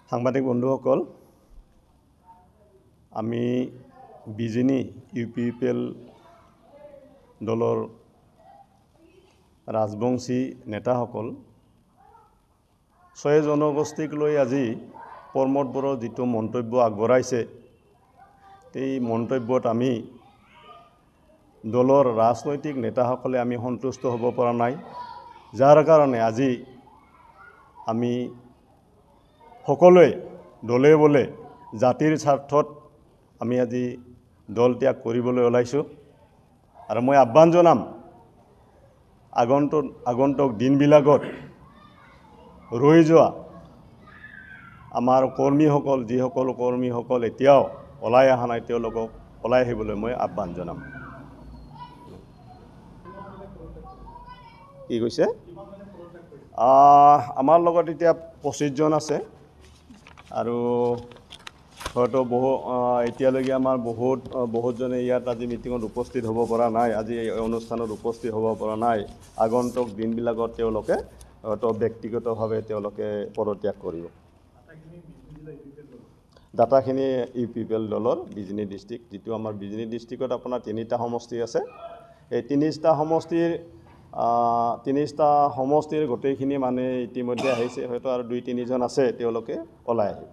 সাংবাদিক বন্ধুসকল, আমি বিজিনি UPPL দলৰ ৰাজবংশী নেতাসকল 6 জনগোষ্ঠীক লৈ আজি প্ৰমোদ বড়োৰ যিটো মন্তব্য আগবঢ়াইছে, এই মন্তব্যত আমি দলৰ ৰাজনৈতিক নেতাসকলে আমি সন্তুষ্ট হ'ব পৰা নাই। যাৰ কাৰণে আজি আমি সকলোৱে দলে বলে জাতিৰ স্বাৰ্থত আমি আজি দল ত্যাগ কৰিবলৈ ওলাইছোঁ। আৰু মই আহ্বান জনাম, আগন্তুক দিনবিলাকত ৰৈ যোৱা আমাৰ কৰ্মীসকল, যিসকল কৰ্মীসকল এতিয়াও ওলাই অহা নাই, তেওঁলোকক ওলাই আহিবলৈ মই আহ্বান জনাম। কি কৈছে? আমাৰ লগত এতিয়া 25 জন আছে আৰু হয়তো এতিয়ালৈকে আমাৰ বহুতজনে ইয়াত আজি মিটিঙত উপস্থিত হ'ব পৰা নাই, আজি এই অনুষ্ঠানত উপস্থিত হ'ব পৰা নাই। আগন্তুক দিনবিলাকত তেওঁলোকে হয়তো ব্যক্তিগতভাৱে তেওঁলোকে পদত্যাগ কৰিব। ডাটাখিনি UPPL দলৰ বিজিনি ডিষ্ট্ৰিক্ট, যিটো আমাৰ বিজিনি ডিষ্ট্ৰিক্টত আপোনাৰ 3টা সমষ্টি আছে। এই 3টা সমষ্টিৰ গোটেইখিনি মানে ইতিমধ্যে আহিছে, হয়তো আৰু 2-3 জন আছে, তেওঁলোকে ওলাই আহিব।